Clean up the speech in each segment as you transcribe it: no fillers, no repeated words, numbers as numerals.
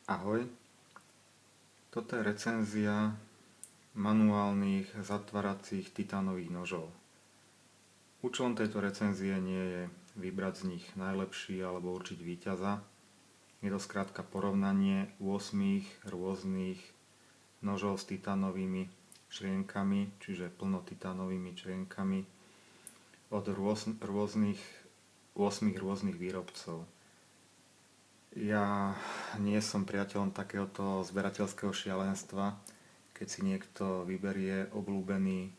Ahoj, toto je recenzia manuálnych zatváracích titánových nožov. Účelom tejto recenzie nie je vybrať z nich najlepší alebo určiť víťaza. Je to skrátka porovnanie 8 rôznych nožov s titánovými črienkami, čiže plnotitánovými črienkami od rôznych 8 rôznych výrobcov. Ja nie som priateľom takéhoto zberateľského šialenstva, keď si niekto vyberie obľúbený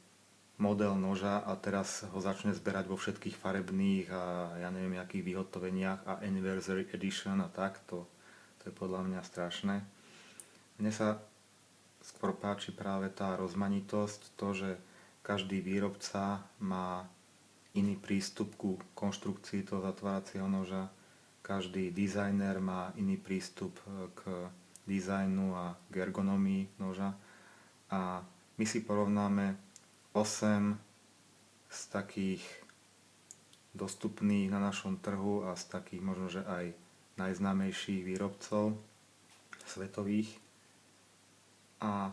model noža a teraz ho začne zberať vo všetkých farebných a ja neviem akých vyhotoveniach a anniversary edition a tak, to je podľa mňa strašné. Mne sa skôr páči práve tá rozmanitosť, to, že každý výrobca má iný prístup ku konštrukcii toho zatváracieho noža. Každý dizajner má iný prístup k dizajnu a k ergonomii noža a my si porovnáme 8 z takých dostupných na našom trhu a z takých možno, že aj najznámejších výrobcov svetových. A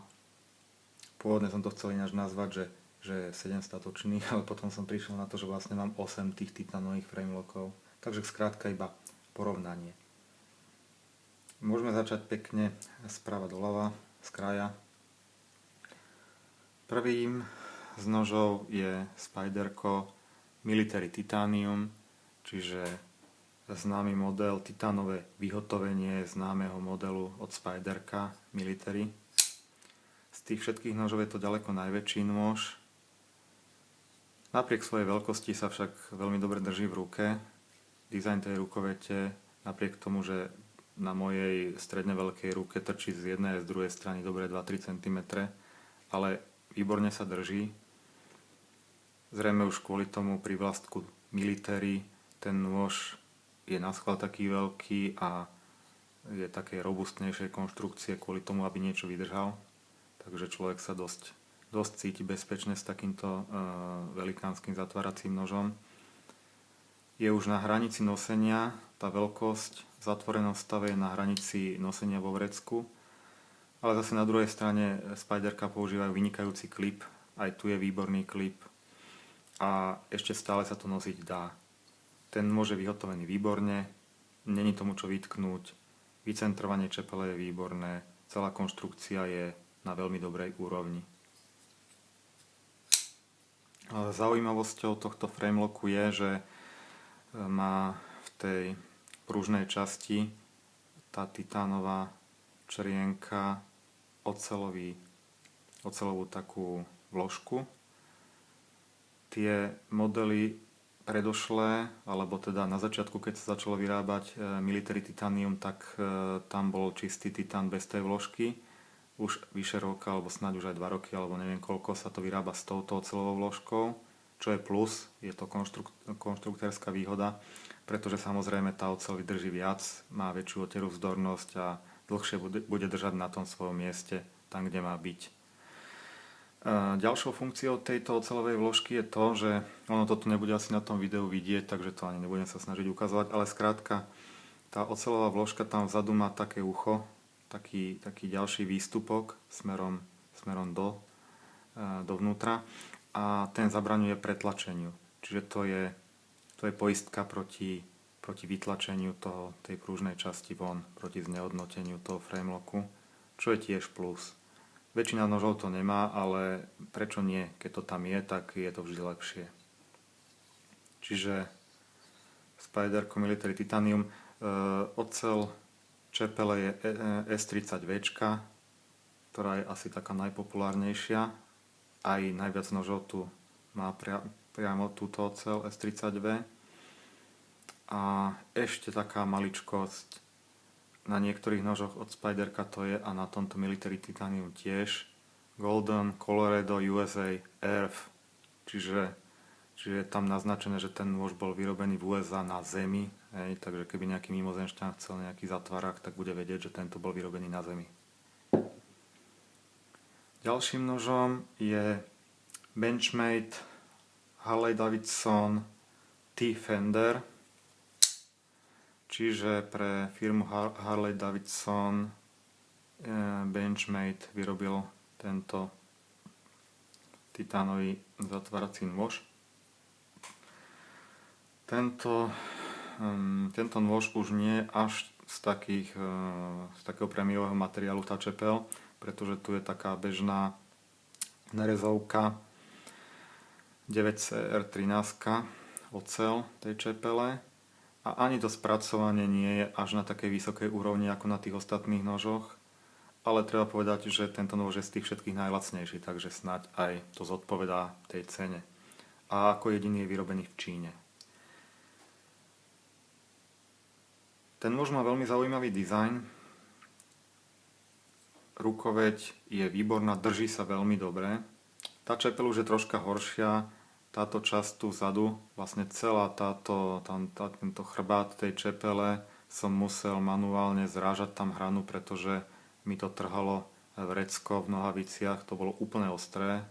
pôvodne som to chcel ináč nazvať, že 7 statočných, ale potom som prišiel na to, že vlastne mám 8 tých titánových framelockov. Takže skrátka iba porovnanie. Môžeme začať pekne sprava doľava, z kraja. Prvým z nožov je Spyderco Military Titanium, čiže známy model, titánové vyhotovenie známeho modelu od Spyderca Military. Z tých všetkých nožov je to ďaleko najväčší nôž. Napriek svojej veľkosti sa však veľmi dobre drží v ruke. Dizajn tej rukovete, napriek tomu, že na mojej stredne veľkej ruke trčí z jednej a z druhej strany dobre 2-3 cm, ale výborne sa drží. Zrejme už kvôli tomu prívlastku Military ten nôž je naschvál taký veľký a je takej robustnejšej konštrukcie kvôli tomu, aby niečo vydržal. Takže človek sa dosť cíti bezpečne s takýmto velikánskym zatváracím nožom. Je už na hranici nosenia, tá veľkosť v zatvorenom stave je na hranici nosenia vo vrecku, ale zase na druhej strane Spyderca používajú vynikajúci klip, aj tu je výborný klip a ešte stále sa to nosiť dá. Ten môže vyhotovený výborne, není tomu čo vytknúť, vycentrovanie čepele je výborné, celá konštrukcia je na veľmi dobrej úrovni. Zaujímavosťou tohto framelocku je, že má v tej pružnej časti tá titánová črienka oceľovú takú vložku. Tie modely predošlé, alebo teda na začiatku, keď sa začalo vyrábať Military Titanium, tak tam bol čistý titán bez tej vložky. Už vyše roka, alebo snáď už aj 2 roky, alebo neviem koľko, sa to vyrába s touto oceľovou vložkou. Čo je plus, je to konštruktérska výhoda, pretože samozrejme tá oceľ vydrží viac, má väčšiu oteru vzdornosť a dlhšie bude držať na tom svojom mieste, tam kde má byť. Ďalšou funkciou tejto oceľovej vložky je to, že ono toto nebude asi na tom videu vidieť, takže to ani nebudem sa snažiť ukazovať, ale skrátka tá oceľová vložka tam vzadu má také ucho, taký ďalší výstupok smerom dovnútra a ten zabraňuje pretlačeniu. Čiže to je poistka proti vytlačeniu tej pružnej časti von, proti znehodnoteniu toho framelocku, čo je tiež plus. Väčšina nožov to nemá, ale prečo nie? Keď to tam je, tak je to vždy lepšie. Čiže Spyderco Military Titanium, oceľ čepele je S30V, ktorá je asi taká najpopulárnejšia. Aj najviac nožov tu má priamo túto oceľ S30V. A ešte taká maličkosť. Na niektorých nožoch od Spyderca to je a na tomto Military Titanium tiež. Golden Colorado USA Earth. Čiže je tam naznačené, že ten nôž bol vyrobený v USA na zemi. Takže keby nejaký mimozemšťan chcel nejaký zatvárak, tak bude vedieť, že tento bol vyrobený na zemi. Ďalším nožom je Benchmade Harley-Davidson T-Fender, čiže pre firmu Harley-Davidson Benchmade vyrobil tento titánový zatvárací nôž. Tento nôž už nie je až z takého prémiového materiálu tá čepel, pretože tu je taká bežná nerezovka 9CR13 ocel tej čepele a ani to spracovanie nie je až na takej vysokej úrovni ako na tých ostatných nožoch, ale treba povedať, že tento nôž je z tých všetkých najlacnejší, takže snáď aj to zodpovedá tej cene. A ako jediný je vyrobený v Číne. Ten nôž má veľmi zaujímavý dizajn. Rukoveď je výborná, drží sa veľmi dobre. Tá čepeľ už je troška horšia. Táto časť tu vzadu, vlastne celá tento chrbát tej čepele som musel manuálne zrážať tam hranu, pretože mi to trhalo vrecko v nohaviciach. To bolo úplne ostré,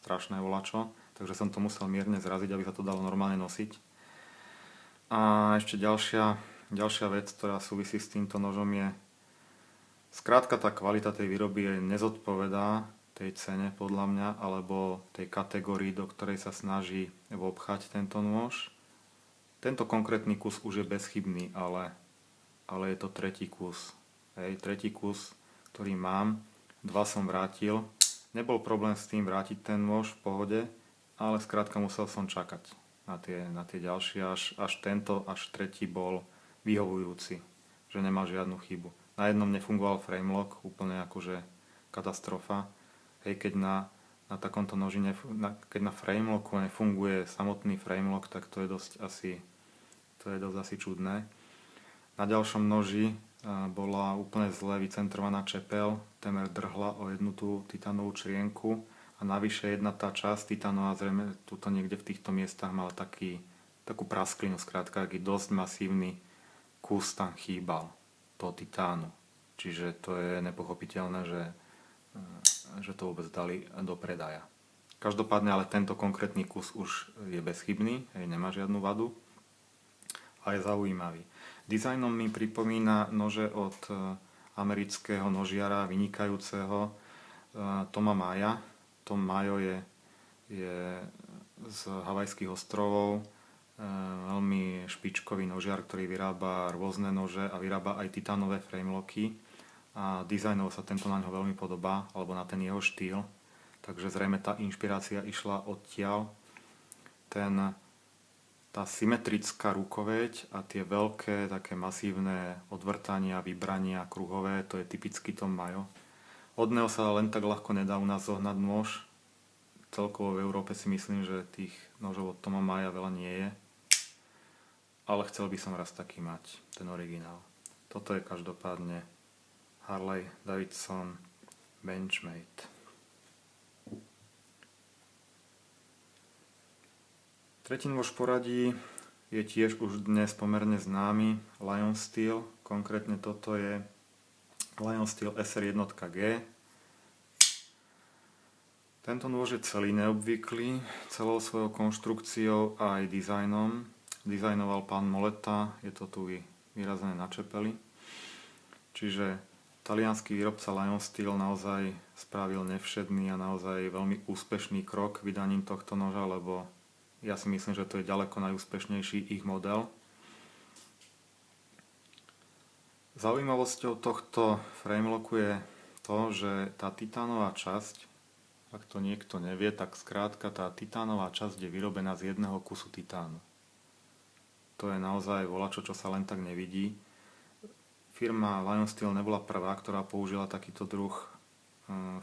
strašné volačo. Takže som to musel mierne zraziť, aby sa to dalo normálne nosiť. A ešte ďalšia vec, ktorá súvisí s týmto nožom je, skrátka tá kvalita tej výroby nezodpovedá tej cene podľa mňa, alebo tej kategórii, do ktorej sa snaží obchať tento nôž. Tento konkrétny kus už je bezchybný, ale je to tretí kus. Tretí kus, ktorý mám, 2 som vrátil. Nebol problém s tým vrátiť ten nôž v pohode, ale skrátka musel som čakať na tie ďalšie, až tretí bol vyhovujúci, že nemá žiadnu chybu. Na jednom nefungoval framelock, úplne akože katastrofa. Keď na takomto noži, keď na framelocku nefunguje samotný framelock, tak to je dosť asi čudné. Na ďalšom noži bola úplne zle vycentrovaná čepel, témer drhla o jednu tú titánovú črienku a navyše jedna tá časť titánová zrejme tuto niekde v týchto miestach mala takú prasklinu, skrátka taký dosť masívny kus tam chýbal toho titánu. Čiže to je nepochopiteľné, že to vôbec dali do predaja. Každopádne ale tento konkrétny kus už je bezchybný, nemá žiadnu vadu a je zaujímavý. Dizajnom mi pripomína nože od amerického nožiara vynikajúceho Toma Maya. Tom Mayo je z Havajských ostrovov, veľmi špičkový nožiar, ktorý vyrába rôzne nože a vyrába aj titánové framelocky a dizajnovo sa tento na ňo veľmi podobá, alebo na ten jeho štýl, takže zrejme tá inšpirácia išla odtiaľ. Tá symetrická rukoveď a tie veľké, také masívne odvrtania, vybrania kruhové, to je typicky Tom Mayo. Od neho sa len tak ľahko nedá u nás zohnať nôž. Celkovo v Európe si myslím, že tých nožov od Toma Maya veľa nie je. Ale chcel by som raz taký mať, ten originál. Toto je každopádne Harley Davidson Benchmade. Tretí nôž v poradí je tiež už dnes pomerne známy, Lion Steel. Konkrétne toto je Lion Steel SR1G. Tento nôž je celý neobvyklý, celou svojou konštrukciou a aj dizajnom. Dizajnoval pán Moleta, je to tu vyrazené na čepeli. Čiže taliansky výrobca Lion Steel naozaj spravil nevšedný a naozaj veľmi úspešný krok vydaním tohto noža, lebo ja si myslím, že to je ďaleko najúspešnejší ich model. Zaujímavosťou tohto framelocku je to, že tá titánová časť, ak to niekto nevie, tak skrátka tá titánová časť je vyrobená z jedného kusu titánu. To je naozaj volačo, čo sa len tak nevidí. Firma Lion Steel nebola prvá, ktorá použila takýto druh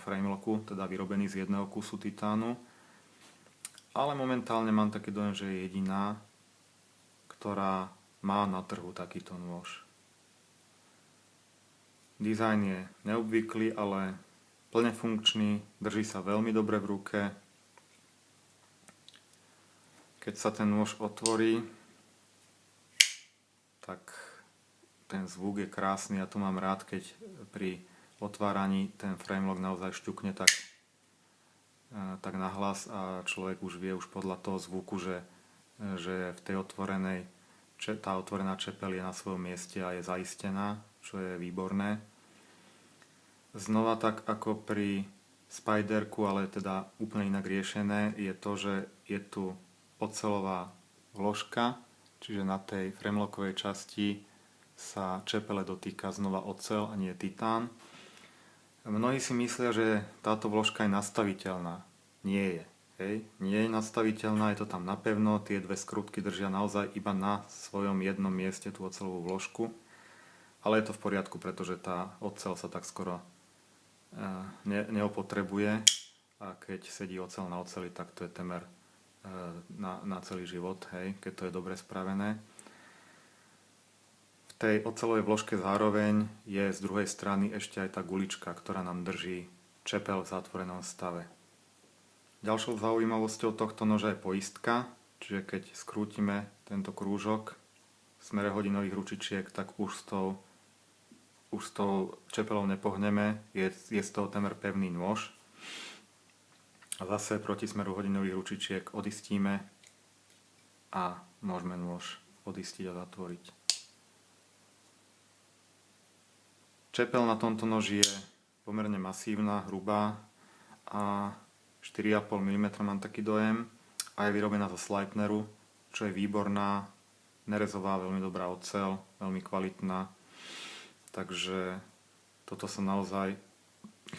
framelocku, teda vyrobený z jedného kusu titánu. Ale momentálne mám taký dojem, že je jediná, ktorá má na trhu takýto nôž. Dizajn je neobvyklý, ale plne funkčný, drží sa veľmi dobre v ruke. Keď sa ten nôž otvorí, tak ten zvuk je krásny. Ja to mám rád, keď pri otváraní ten framelock naozaj šťukne tak nahlas a človek už vie podľa toho zvuku, že v tej tá otvorená čepeľ je na svojom mieste a je zaistená, čo je výborné. Znova tak ako pri Spiderku, ale teda úplne inak riešené, je to, že je tu oceľová vložka, čiže na tej framelockovej časti sa čepele dotýka znova oceľ a nie titán. Mnohí si myslia, že táto vložka je nastaviteľná. Nie je. Hej. Nie je nastaviteľná, je to tam napevno, tie dve skrutky držia naozaj iba na svojom jednom mieste tú oceľovú vložku. Ale je to v poriadku, pretože tá oceľ sa tak skoro neopotrebuje a keď sedí oceľ na oceli, tak to je temer na celý život, hej, keď to je dobre spravené. V tej oceľovej vložke zároveň je z druhej strany ešte aj tá gulička, ktorá nám drží čepel v zatvorenom stave. Ďalšou zaujímavosťou tohto noža je poistka, čiže keď skrútime tento krúžok v smere hodinových ručičiek, tak už s tou čepelou nepohneme, je z toho temer pevný nôž. A zase proti smeru hodinových ručičiek odistíme a môžeme nôž odistiť a zatvoriť. Čepel na tomto noži je pomerne masívna, hrubá a 4,5 mm mám taký dojem a je vyrobená zo Sleipneru, čo je výborná, nerezová, veľmi dobrá oceľ, veľmi kvalitná. Takže toto sa naozaj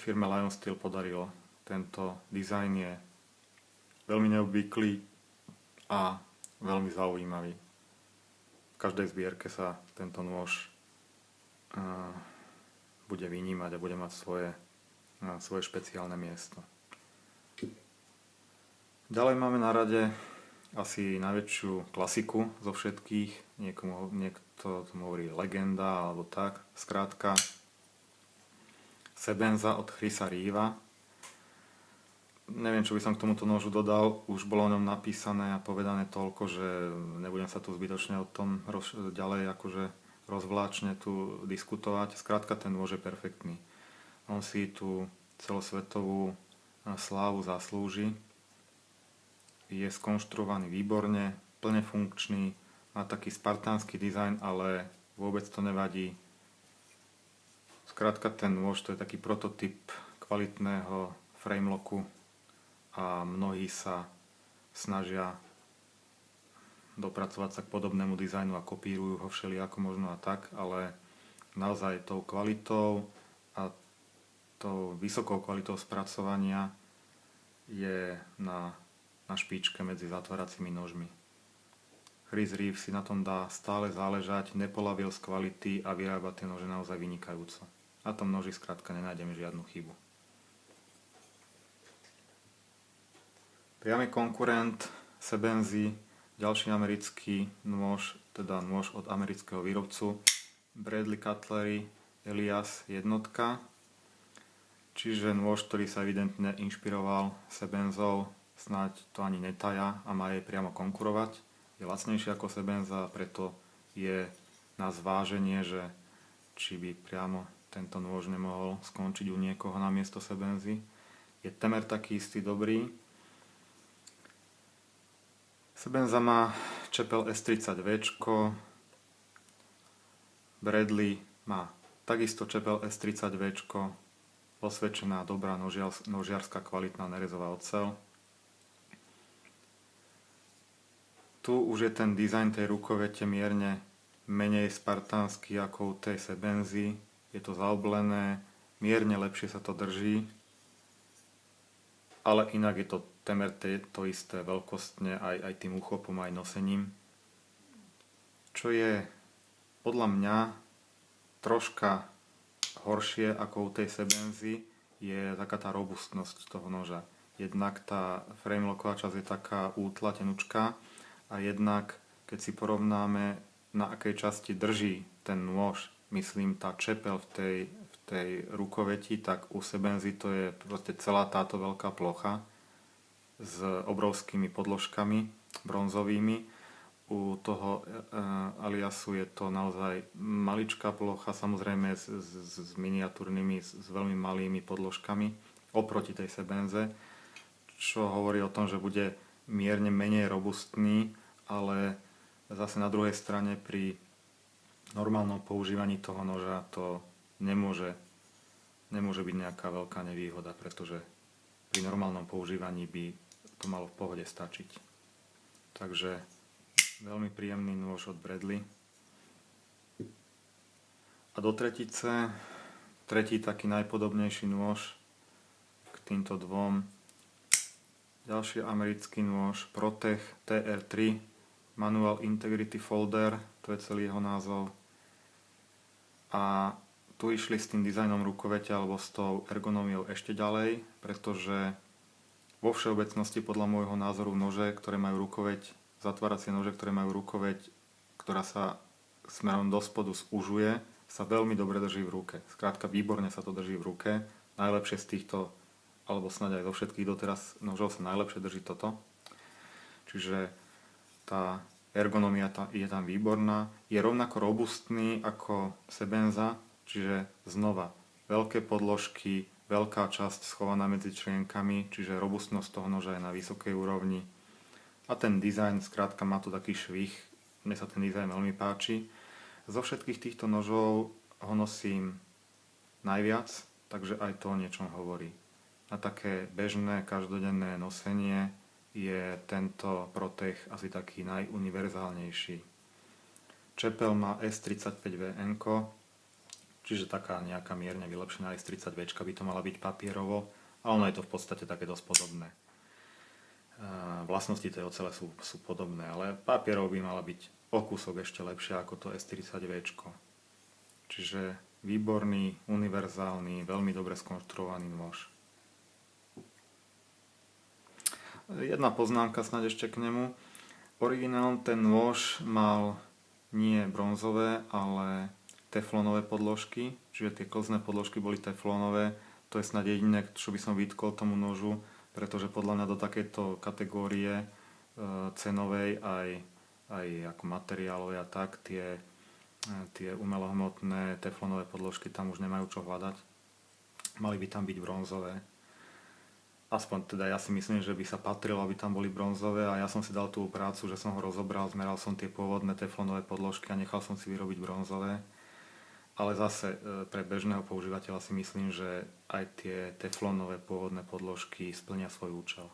firme Lion Steel podarilo. Tento dizajn je veľmi neobvyklý a veľmi zaujímavý. V každej zbierke sa tento nôž bude vynímať a bude mať svoje špeciálne miesto. Ďalej máme na rade asi najväčšiu klasiku zo všetkých, niekto tomu hovorí legenda alebo tak, skrátka Sebenza od Chrisa Reeva. Neviem, čo by som k tomuto nožu dodal, už bolo o ňom napísané a povedané toľko, že nebudem sa tu zbytočne o tom ďalej akože rozvláčne tu diskutovať. Skrátka ten nôž je perfektný. On si tú celosvetovú slávu zaslúži. Je skonštruovaný výborne, plne funkčný, má taký spartánsky dizajn, ale vôbec to nevadí. Skrátka ten nôž to je taký prototyp kvalitného framelocku a mnohí sa snažia dopracovať sa k podobnému dizajnu a kopírujú ho všelijako možno a tak, ale naozaj tou kvalitou a tou vysokou kvalitou spracovania je na špičke medzi zatváracími nožmi. Chris Reeve si na tom dá stále záležať, nepolavil z kvality a vyrába tie nože naozaj vynikajúco. Na tom noži skrátka nenájdeme žiadnu chybu. Priamy konkurent Sebenzy, ďalší americký nôž, teda nôž od amerického výrobcu Bradley Cutlery Elias jednotka, čiže nôž, ktorý sa evidentne inšpiroval Sebenzou, snáď to ani netaja a má jej priamo konkurovať. Je lacnejší ako Sebenza, preto je na zváženie, že či by priamo tento nôž nemohol skončiť u niekoho namiesto Sebenzy. Je temer taký istý dobrý. Sebenza má čepel S30V, Bradley má takisto čepel S30V, osvedčená dobrá nožiarská kvalitná nerezová oceľ. Tu už je ten dizajn tej rukovete mierne menej spartánsky ako u tej Sebenzy. Je to zaoblené, mierne lepšie sa to drží, ale inak je to temer to isté veľkostne aj tým uchopom, aj nosením. Čo je podľa mňa troška horšie ako u tej Sebenzy, je taká tá robustnosť toho noža. Jednak tá framelocková časť je taká útla, tenučká, a jednak, keď si porovnáme, na akej časti drží ten nôž, myslím, tá čepel v tej rukoveti, tak u Sebenzy to je proste celá táto veľká plocha s obrovskými podložkami bronzovými. U toho Eliasu je to naozaj maličká plocha, samozrejme s miniatúrnymi, s veľmi malými podložkami oproti tej Sebenze, čo hovorí o tom, že bude mierne menej robustný, ale zase na druhej strane pri normálnom používaní toho noža to nemôže nemôže byť nejaká veľká nevýhoda, pretože pri normálnom používaní by to malo v pohode stačiť. Takže veľmi príjemný nôž od Bradley. A do tretice, tretí taký najpodobnejší nôž k týmto dvom. Ďalší americký nôž Protech TR3 Manual Integrity Folder, to je celý jeho názov. A tu išli s tým dizajnom rukovete alebo s tou ergonómiou ešte ďalej, pretože vo všeobecnosti podľa môjho názoru nože, ktoré majú rukoveť, zatváracie nože, ktoré majú rukoveť, ktorá sa smerom do spodu zužuje, sa veľmi dobre drží v ruke. Skrátka výborne sa to drží v ruke. Najlepšie z týchto, alebo snáď aj zo všetkých doteraz nožov sa najlepšie drží toto. Čiže tá ergonomia je tam výborná. Je rovnako robustný ako Sebenza, čiže znova veľké podložky, veľká časť schovaná medzi člienkami, čiže robustnosť toho noža je na vysokej úrovni. A ten dizajn, skrátka má tu taký švih, mne sa ten dizajn veľmi páči. Zo všetkých týchto nožov ho nosím najviac, takže aj to o niečom hovorí. Na také bežné, každodenné nosenie je tento Protech asi taký najuniverzálnejší. Čepel má S35VN, čiže taká nejaká mierne vylepšená S30V by to mala byť papierovo, a ono je to v podstate také dosť podobné. Vlastnosti tej ocele sú podobné, ale papierov by mala byť o kúsok ešte lepšia ako to S40V. Čiže výborný, univerzálny, veľmi dobre skonštruovaný nôž. Jedna poznámka snáď ešte k nemu. Originálne ten nôž mal nie bronzové, ale teflonové podložky, čiže tie klzné podložky boli teflonové. To je snáď jediné, čo by som vytkol tomu nožu, pretože podľa mňa do takejto kategórie cenovej aj ako materiálovej a tak tie umelohmotné teflonové podložky tam už nemajú čo hľadať. Mali by tam byť bronzové. Aspoň teda ja si myslím, že by sa patrilo, aby tam boli bronzové, a ja som si dal tú prácu, že som ho rozobral, zmeral som tie pôvodné teflonové podložky a nechal som si vyrobiť bronzové. Ale zase pre bežného používateľa si myslím, že aj tie teflonové pôvodné podložky splnia svoj účel.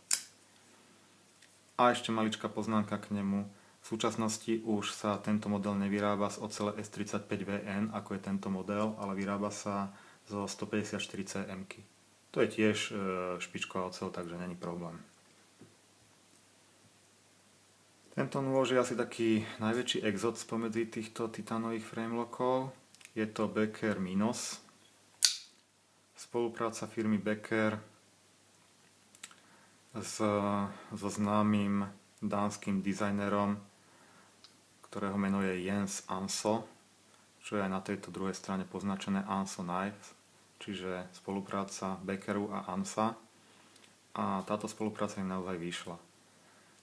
A ešte maličká poznámka k nemu. V súčasnosti už sa tento model nevyrába z ocele S35VN, ako je tento model, ale vyrába sa zo 154 CM. To je tiež špičková oceľ, takže není problém. Tento nôž je asi taký najväčší exot spomedzi týchto titánových framelockov. Je to Becker Minos. Spolupráca firmy Becker so známym dánskym dizajnerom, ktorého meno je Jens Anso, čo je aj na tejto druhej strane poznačené Anso Knives, čiže spolupráca Beckeru a Ansa. A táto spolupráca im naozaj vyšla.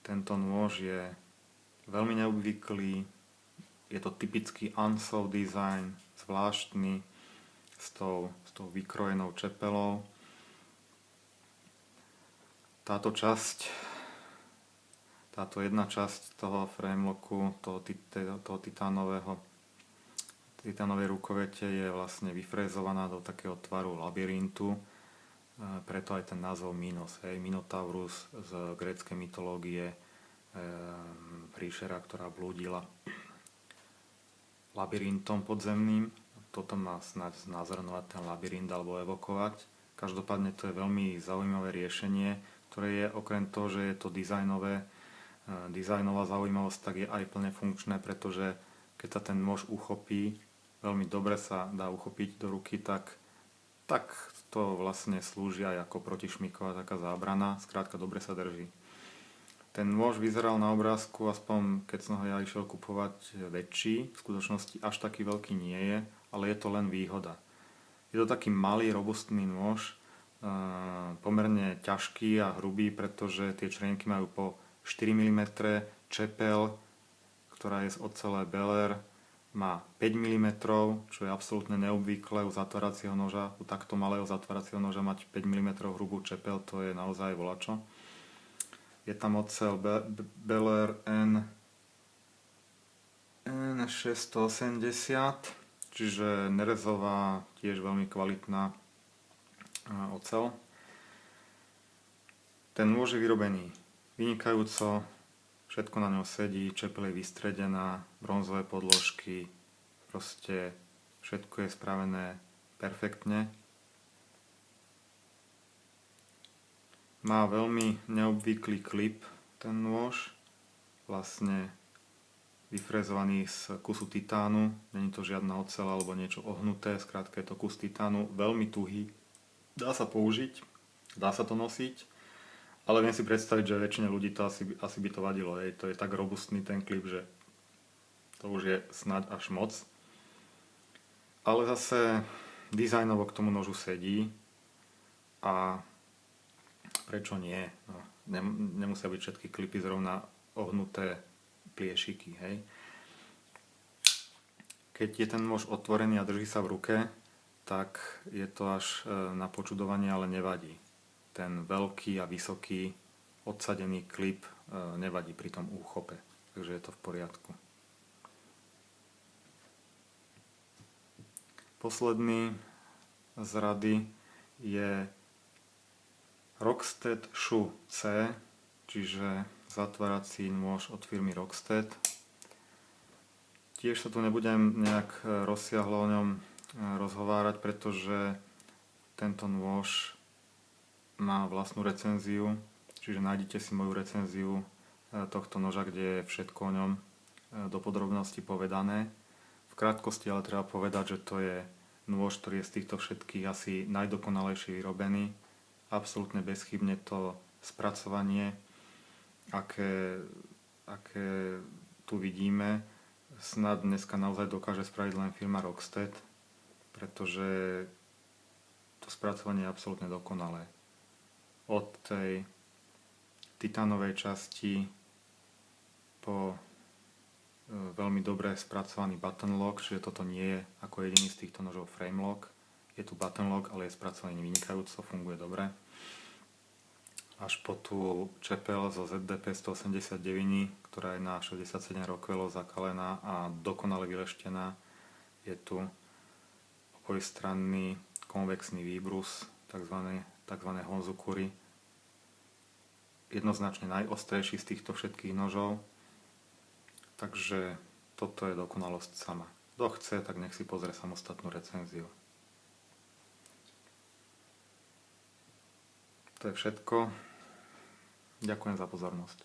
Tento nôž je veľmi neobvyklý, je to typický Ansov design, zvláštny, s tou vykrojenou čepelou. Táto jedna časť toho framelocku, toho titánovej rukovete je vlastne vyfrézovaná do takého tvaru labyrintu, preto aj ten názov Minos, Minotaurus z gréckej mytológie, príšera, ktorá blúdila labyrintom podzemným. Toto má snáď znázorňovať ten labyrint alebo evokovať. Každopádne to je veľmi zaujímavé riešenie, ktoré je okrem toho, že je to dizajnová zaujímavosť, tak je aj plne funkčné, pretože keď sa ten nôž uchopí, veľmi dobre sa dá uchopiť do ruky, tak to vlastne slúži aj ako protišmiková taká zábrana, skrátka dobre sa drží. Ten nôž vyzeral na obrázku, aspoň keď som ho ja išiel kupovať, väčší, v skutočnosti až taký veľký nie je, ale je to len výhoda. Je to taký malý, robustný nôž, pomerne ťažký a hrubý, pretože tie črienky majú po 4 mm, čepel, ktorá je z ocele Beller, má 5 mm, čo je absolútne neobvyklé u zatváracieho noža. U takto malého zatváracieho noža mať 5 mm hrubú čepel, to je naozaj volačo. Je tam oceľ Beller N680, čiže nerezová, tiež veľmi kvalitná oceľ. Ten nôž je vyrobený vynikajúco, všetko na ňom sedí, čepeľ je vystredená, bronzové podložky, proste všetko je spravené perfektne. Má veľmi neobvyklý klip ten nôž, vlastne vyfrezovaný z kusu titánu, není to žiadna oceľ alebo niečo ohnuté, skrátka je to kus titánu, veľmi tuhý, dá sa použiť, dá sa to nosiť, ale viem si predstaviť, že väčšine ľudí to asi by to vadilo, to je tak robustný ten klip, že to už je snáď až moc. Ale zase dizajnovo k tomu nožu sedí a prečo nie? No, nemusia byť všetky klipy zrovna ohnuté pliešiky, hej. Keď je ten nôž otvorený a drží sa v ruke, tak je to až na počudovanie, ale nevadí. Ten veľký a vysoký odsadený klip nevadí pri tom úchope, takže je to v poriadku. Posledný z rady je Rockstead Shoe C, čiže zatvárací nôž od firmy Rockstead. Tiež sa tu nebudem nejak rozsiahlo o ňom rozhovárať, pretože tento nôž má vlastnú recenziu, čiže nájdete si moju recenziu tohto noža, kde je všetko o ňom do podrobnosti povedané. V krátkosti ale treba povedať, že to je nôž, ktorý je z týchto všetkých asi najdokonalejšie vyrobený. Absolútne bezchybne to spracovanie, aké tu vidíme, snad dneska naozaj dokáže spraviť len firma Rockstead, pretože to spracovanie je absolútne dokonalé. Od tej titánovej časti po veľmi dobre spracovaný button lock, čiže toto nie je ako jediný z týchto nožov frame lock. Je tu button lock, ale je spracovaný vynikajúco, funguje dobre. Až po tú čepel zo ZDP 189, ktorá je na 67 rokvelov zakalená a dokonale vyleštená. Je tu obojstranný konvexný výbrus, tzv. Honzukuri. Jednoznačne najostrejší z týchto všetkých nožov. Takže toto je dokonalosť sama. Kto chce, tak nech si pozrie samostatnú recenziu. To je všetko. Ďakujem za pozornosť.